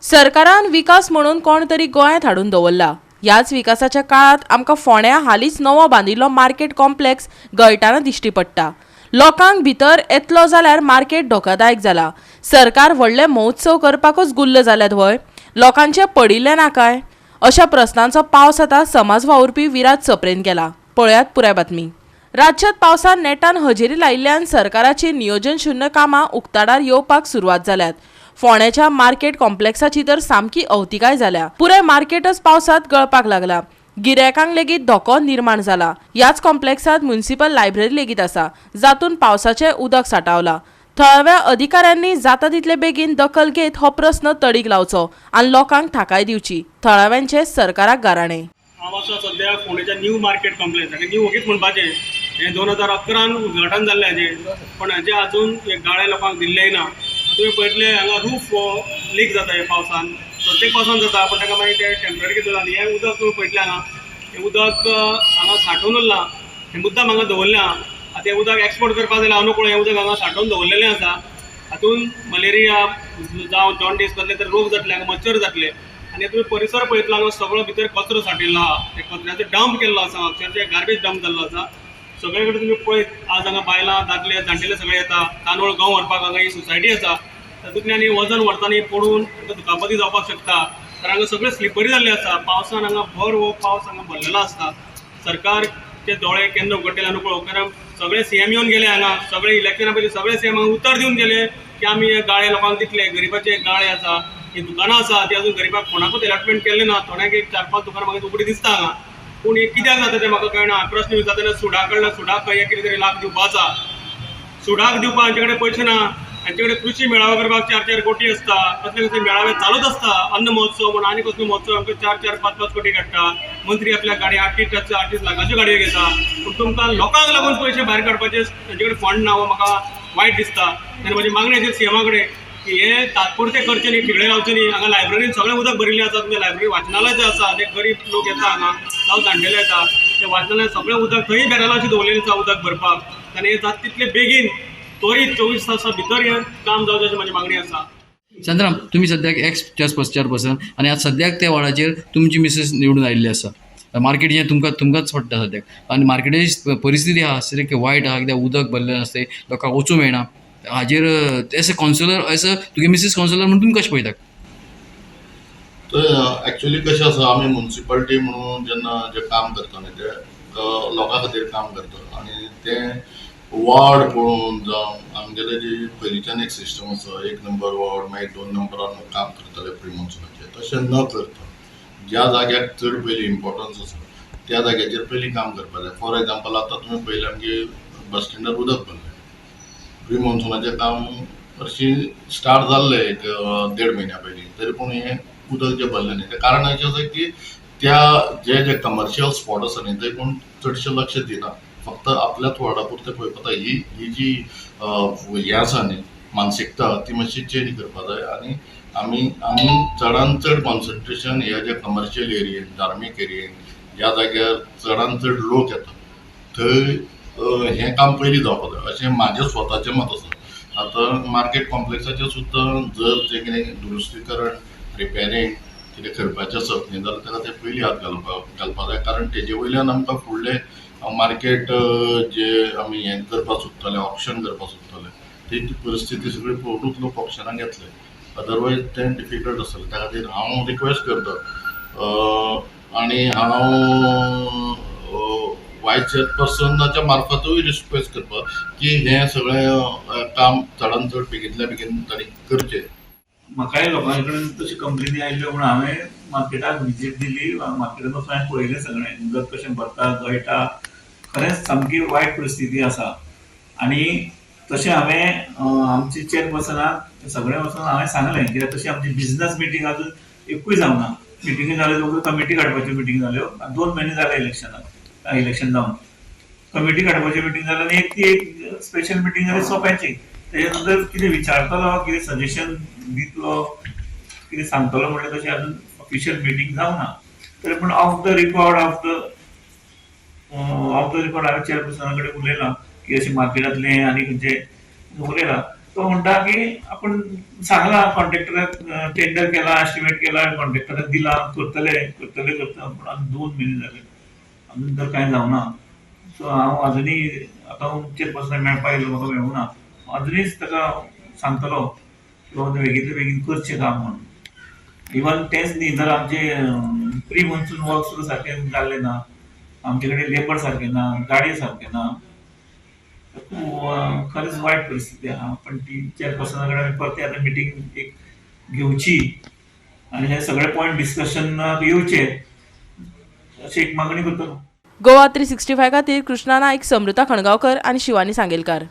सरकारान विकास म्हणून कोण तरी गोंयांत हाडून दवरला. ह्याच विकासाच्या काळात आमकां फोंड्या हालींच नवो बांदिल्लो मार्केट कॉम्प्लेक्स गळटाना दिश्टी पडटा. लोकांक भितर येतलो जाल्यार मार्केट धोकादायक जाला. सरकार व्हडले महोत्सव करपाकूच गुल्ल जाल्यात वय. लोकांचे पडिल्ले ना काय? अशा प्रस्नांचो पावस आतां समाज वावुरपी विराज चपरेन केला. पळयात पुराय बातमी. राज्यात पावसान नेटान हजेरी लायिल्ल्यान सरकाराची नियोजन शुन्य कामां उक्ताडार येवपाक सुरवात जाल्यात. फोंड्याच्या मार्केट कॉम्प्लेक्साची तर सामकी अवतिकाय जाल्या. पुराय मार्केटच पावसात गळपाक लागला. गिरायकांक लेगीत धोको निर्माण जाला. ह्याच कॉम्प्लेक्सात म्युनिसिपल लायब्ररी लेगीत आसा, जातून पावसाचें उदक सांठावला. थळाव्या अधिकाऱ्यांनी जाता तितले बेगीन दखल घेत हो प्रस्न तडीक लावचो आनी लोकांक थाकाय दिवची. थळाव्यांचे सरकाराक गाराणें. हांव आसा सद्या फोंडेच्या न्यू मार्केट कॉम्प्लेक्स न्यू ओगीच म्हणपाचें. हें 2011 उद्घाटन जाल्लें हाजें, पण हाजें आजून गाळे लोकांक दिल्लेय ना. तुवें पळयतलें हांगा रूफ लीक जाता हे पावसान, प्रत्येक पावसान जाता, पण ताका मागीर ते टेम्पररी कितें जाता. हें उदक तुवें पळयतलें हांगा, हें उदक हांगा सांठोवन उरलां. हें मुद्दाम हांगा दवरलें आहा. आतां हें उदक एक्सपोर्ट करपाक जाल्यार हांव नकळो हें उदक हांगा सांठोवन दवरलेलें आसा. हातून मलेरिया जावं जॉन्डीस कसले तरी रोग जातले, हांगा मच्छर जातले. आनी तुवें परिसर पळयतलो हांगा सगळो भितर कचरो सांठिल्लो आहा. ते कचऱ्याचो डंप केल्लो आसा, अक्षरशः गार्बेज डंप जाल्लो आसा. सगळे कडेन तुमी पळयत आज हांगा बायलां दादले जाणटेले सगळे येता. तांदूळ गंव व्हरपाक हांगा ही सोसायटी आसा. तातूंतल्यान वजन व्हरतना पडून दुखापती जावपाक शकता. तर हांगा सगळें स्लिपरी जाल्लें आसा. पावसान हांगा भर हो पावस हांगा भरलेलो आसता. सरकारचे दोळे केन्ना उगडटेले नकळो, कारण सगळे सीएम येवन गेले हांगा. सगळे इलेक्शना पयलीं सगळे सीएम हांगा उतर दिवन गेले की आमी हे गाळे लोकांक दितले. गरिबाचे गाळे आसा, ही दुकानां आसा, ती अजून गरिबाक कोणाकूच अलॉटमेंट केल्ले ना. थोड्यांक एक 4-5 दुकानां म्हाका उगडी दिसता हांगा. पूण हे कित्याक जाता तें म्हाका कळना. प्रश्न विचारतना सुडा कडल्यान सुडाक हे कितें तरी लाभ दिवपा आसा. सुडाक दिवपाक हांचे कडेन पयशे ना. हांचे कडेन कृषी मेळावे करपाक 4-4 कोटी आसता. कसले कसले मेळावे चालूच आसता. अन्न महोत्सव म्हण आनी कसलो महोत्सव आमकां 4-4, 5-5 कोटी काडटा. मंत्री आपल्या गाडी 38 लाखाच्यो गाडयो घेता. पूण तुमकां लोकांक लागून पयशे भायर काडपाचे हांचे कडेन फंड ना, हो म्हाका वायट दिसता. आनी म्हजी मागणी आशिल्ली सीएमा कडेन की हे तात्पुरते करचे न्ही, ठिगळे लावचे न्ही. हांगा लायब्ररीन सगळें उदक भरिल्लें आसा. तुमच्या लायब्ररी वाचनालय जें आसा, ते गरीब लोक येता हांगा, जावं जाणटेले येता, ते वाचनालय सगळें उदक थंय बॅरलां अशी दवरलेलीं आसा उदक भरपाक. आनी हे जाता तितले बेगीन त्वरीत 24 तासा भितर हें काम जावचें अशी म्हजी मागणी आसा. शांताराम, तुम्ही सद्याक एक्स चेअरपर्सन आणि आज सद्याक त्या वार्डाचेर तुमची मिसेस निवडून आयिल्ली आसा. मार्केट जें तुमकांच पडटा सद्याक, आनी मार्केटाची परिस्थिती आहा सारकी वायट आहा. कित्याक उदक भरलें आसता, लोकांक वचूं मेळना. हाजेर as a councillor, as a तुगे मिसेस कावन्सिलर म्हणून तुमी कशें पळयतात? तर ॲक्च्युली कशें आसा, आमी म्युन्सिपालिटी म्हणून जेन्ना जें काम करता न्ही ते लोकां खातीर काम करता. आनी तें वॉर्ड पळोवन जावं आमगेलें जी पयलींच्यान एक सिस्टम आसा, 1 नंबर वॉर्ड मागीर 2 नंबरान काम करताले प्री मॉन्सुनाचें, तशें न करता ज्या जाग्याक चड पयलीं इम्पॉर्टन्स आसा त्या जाग्याचेर पयलीं काम करपाक जाय. फॉर एग्जाम्पल आतां तुमी पळयलें आमगे बस स्टँडार उदक भरलें. प्री मॉन्सुनाचें काम हरशीं स्टार्ट जाल्लें एक 1.5 म्हयन्या पयलीं, तरी पूण हें उदक जें भरलें न्ही, तें कारण अशें आसा की त्या जे कमर्शियल स्पॉट आसा न्ही, थंय कोण चडशें लक्ष दिना. फक्त आपल्याच वार्डा पुरतें पळयता. ही जी हें आसा न्ही मानसिकता, ती मातशी चेंज करपा जाय. आनी आमी चडान चड कॉन्सन्ट्रेशन ह्या ज्या कमर्शियल एरियेन, धार्मीक एरियेन, ज्या जाग्यार चडान चड लोक येता थंय हें काम पयलीं जावपाक जाय अशें म्हाजें स्वताचें मत आसा. आतां मार्केट कॉम्प्लेक्साचें सुद्दां जर जें कितें दुरुस्तीकरण, रिपेरींग कितें करपाचें आसत न्ही, जाल्यार ताका तें पयलीं हात घालपाक जाय. कारण तेजे वयल्यान आमकां फुडलें मार्केट जे आमी हें करपाक सोदताले, ऑप्शन करपाक सोदताले, ती परिस्थिती सगळी पळोवनूच लोक ऑप्शनाक येतले. अदरवायज तें डिफिकल्ट आसतलें. त्या खातीर हांव रिक्वेस्ट करता आनी हांव वायस चेअरपर्सनाच्या मार्फतूय रिक्वेस्ट करता की हें सगळें काम चडान चड बेगींतल्या बेगीन तांणी करचें. म्हाकाय लोकां कडेन तशी कंप्लेनी आयल्यो म्हणून हांवें मार्केटाक विजीट दिली. मार्केटान वचून हांवें पळयलें सगळें उदक कशें भरता, गळटा. खरेंच सामकी वायट परिस्थिती आसा. आनी तशें हांवें आमची चेअरपर्सनाक सगळें वचून हांवें सांगलें, कित्याक तशी आमची बिजनस मिटींग अजून एकूय जावना. मिटिंगी जाल्यो, कमिटी काडपाच्यो मिटींग जाल्यो. 2 म्हयने जाले इलेक्शन जावन. कमिटी काडपाची मिटींग जाली आनी एक स्पेशल मिटींग जाली सोंप्याची. तेजे नंतर कितें विचारतलो, कितें सजेशन दितलो, कितें सांगतलो म्हणलें तशें अजून ऑफिशियल मिटींग जावना. तरी पूण ऑफ द रिकॉर्ड हांवें चेअरपर्सना कडेन उलयलां की अशें मार्केटांतलें आनी खंयचें उलयलां. तो म्हणता की आपण सांगला कॉन्ट्रॅक्टराक टेंडर केला, एस्टिमेट केला, कॉन्ट्रॅक्टराक दिला, करता पण आज 2 महिने झाले अजून तर काय जावना. सो हांव अजुनूय आतां चेअरपर्सनाक मेळपाक येयलो, म्हाका मेळूना. अजुनूच ताका सांगतलो की बाबा बेगींतल्या बेगीन करचें काम म्हणून. इवन तेंच न्ही, जर आमचे प्री मॉन्सून वर्क सुद्दां सारकें जाल्लें ना, आमचे कडेन लेबर सारके ना, गाडये सारके ना, खरेंच वायट परिस्थिती आहा. पण ती चेअरपर्सना कडेन आमी परत आतां मिटींग एक घेवची आनी हे सगळे पॉयंट डिस्कशनाक येवचे अशी एक मागणी करतलो. गोवा 365 खातीर कृष्णा नायक, समृता खणगांवकर आनी शिवानी सांगेलकार.